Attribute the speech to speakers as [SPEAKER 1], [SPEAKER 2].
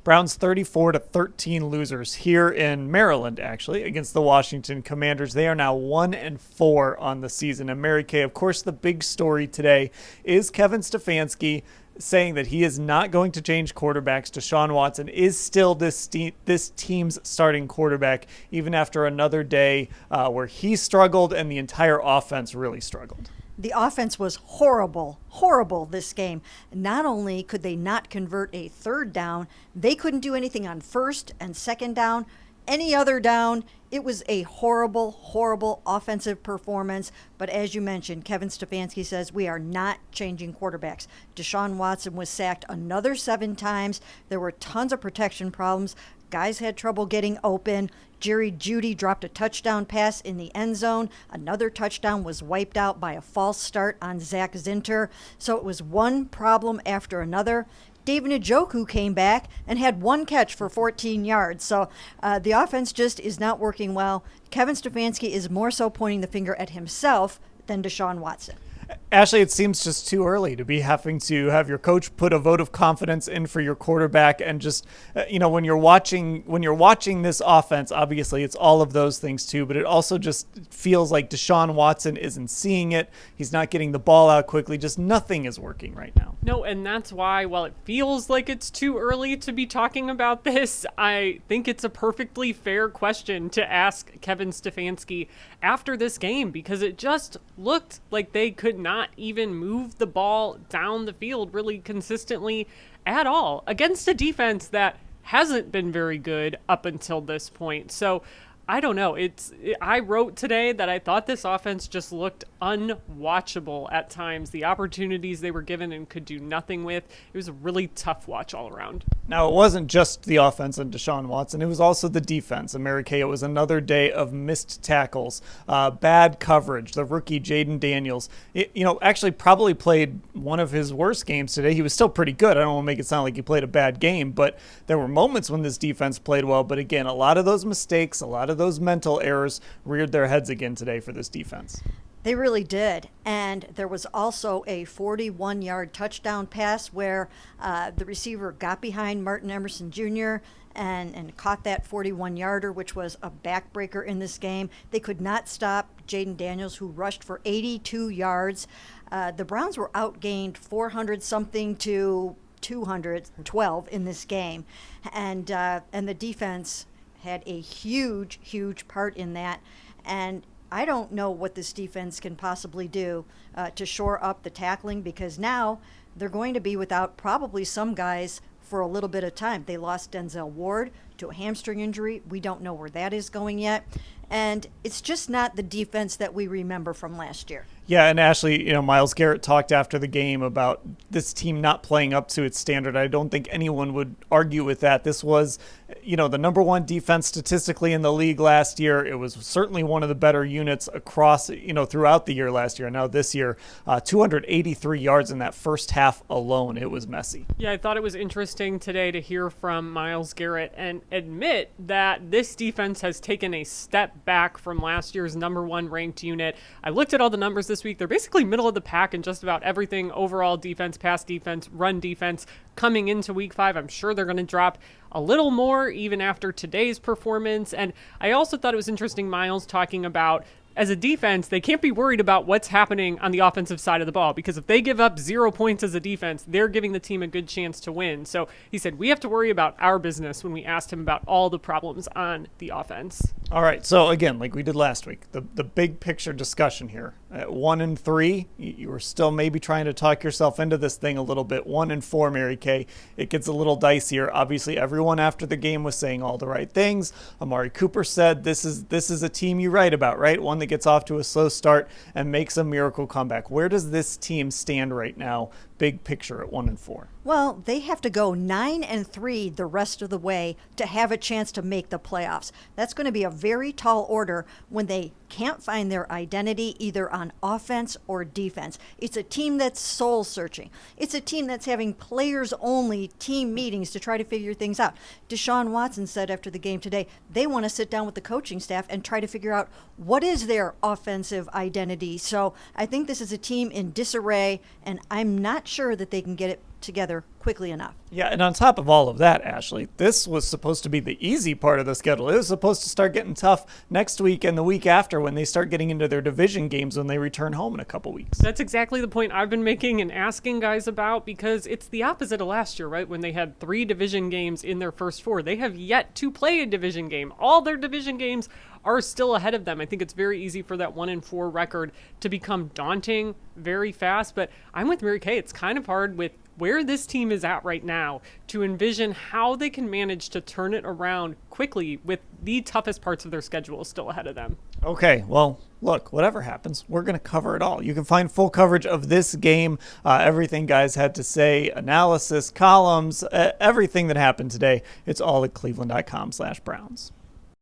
[SPEAKER 1] Browns 34-13 losers here in Maryland, actually, against the Washington Commanders. They are now 1-4 on the season. And Mary Kay, of course, the big story today is Kevin Stefanski saying that he is not going to change quarterbacks. Deshaun Watson is still this team's starting quarterback, even after another day where he struggled and the entire offense really struggled.
[SPEAKER 2] The offense was horrible this game. Not only could they not convert a third down, they couldn't do anything on first and second down. Any other down, it was a horrible offensive performance. But as you mentioned, Kevin Stefanski says we are not changing quarterbacks. Deshaun Watson was sacked another 7 times. There were tons of protection problems. Guys had trouble getting open. Jerry Jeudy dropped a touchdown pass in the end zone. Another touchdown was wiped out by a false start on Zach Zinter. So it was one problem after another. David Njoku came back and had 1 catch for 14 yards. So the offense just is not working well. Kevin Stefanski is more so pointing the finger at himself than Deshaun Watson.
[SPEAKER 1] Ashley, it seems just too early to be having to have your coach put a vote of confidence in for your quarterback. And just, when you're watching this offense, obviously it's all of those things too, but it also just feels like Deshaun Watson isn't seeing it. He's not getting the ball out quickly. Just nothing is working right now.
[SPEAKER 3] No, and that's why, while it feels like it's too early to be talking about this, I think it's a perfectly fair question to ask Kevin Stefanski after this game, because it just looked like they could not even move the ball down the field really consistently at all against a defense that hasn't been very good up until this point. So I don't know. I wrote today that I thought this offense just looked unwatchable at times. The opportunities they were given and could do nothing with. It was a really tough watch all around.
[SPEAKER 1] Now, it wasn't just the offense and Deshaun Watson. It was also the defense. And Mary Kay, it was another day of missed tackles, bad coverage. The rookie Jayden Daniels, actually probably played one of his worst games today. He was still pretty good. I don't want to make it sound like he played a bad game, but there were moments when this defense played well. But again, a lot of those mistakes, a lot of those mental errors reared their heads again today for this defense.
[SPEAKER 2] They really did. And there was also a 41-yard touchdown pass where the receiver got behind Martin Emerson Jr. and caught that 41-yarder, which was a backbreaker in this game. They could not stop Jayden Daniels, who rushed for 82 yards. The Browns were outgained 400-something to 212 in this game. And the defense had a huge part in that. And I don't know what this defense can possibly do to shore up the tackling, because now they're going to be without probably some guys for a little bit of time. They lost Denzel Ward to a hamstring injury. We don't know where that is going yet. And it's just not the defense that we remember from last year.
[SPEAKER 1] Yeah, and Ashley, Myles Garrett talked after the game about this team not playing up to its standard. I don't think anyone would argue with that. This was, the number 1 defense statistically in the league last year. It was certainly one of the better units across, throughout the year last year. Now this year, 283 yards in that first half alone. It was messy.
[SPEAKER 3] Yeah, I thought it was interesting today to hear from Myles Garrett and admit that this defense has taken a step back from last year's number 1 ranked unit. I looked at all the numbers this week. They're basically middle of the pack in just about everything: overall defense, pass defense, run defense. Coming into week 5, I'm sure they're going to drop a little more even after today's performance. And I also thought it was interesting, Myles talking about, as a defense, they can't be worried about what's happening on the offensive side of the ball, because if they give up 0 points as a defense, they're giving the team a good chance to win. So he said, we have to worry about our business when we asked him about all the problems on the offense.
[SPEAKER 1] All right. So again, like we did last week, the big picture discussion here. At 1-3, you were still maybe trying to talk yourself into this thing a little bit. 1-4, Mary Kay. It gets a little dicier. Obviously, everyone after the game was saying all the right things. Amari Cooper said, this is a team you write about, right? One that gets off to a slow start and makes a miracle comeback. Where does this team stand right now, big picture, at 1-4?
[SPEAKER 2] Well, they have to go 9-3 the rest of the way to have a chance to make the playoffs. That's going to be a very tall order when they can't find their identity either on offense or defense. It's a team that's soul searching. It's a team that's having players only team meetings to try to figure things out. Deshaun Watson said after the game today, they want to sit down with the coaching staff and try to figure out what is their offensive identity. So I think this is a team in disarray, and I'm not sure that they can get it together quickly enough.
[SPEAKER 1] Yeah, and on top of all of that, Ashley, this was supposed to be the easy part of the schedule. It was supposed to start getting tough next week and the week after when they start getting into their division games when they return home in a couple weeks.
[SPEAKER 3] That's exactly the point I've been making and asking guys about, because it's the opposite of last year, right? When they had 3 division games in their first 4. They have yet to play a division game. All their division games are still ahead of them. I think it's very easy for that 1-4 record to become daunting very fast, but I'm with Mary Kay. It's kind of hard with where this team is at right now to envision how they can manage to turn it around quickly with the toughest parts of their schedule still ahead of them.
[SPEAKER 1] Okay, well, look, whatever happens, we're going to cover it all. You can find full coverage of this game, everything guys had to say, analysis, columns, everything that happened today. It's all at cleveland.com/Browns.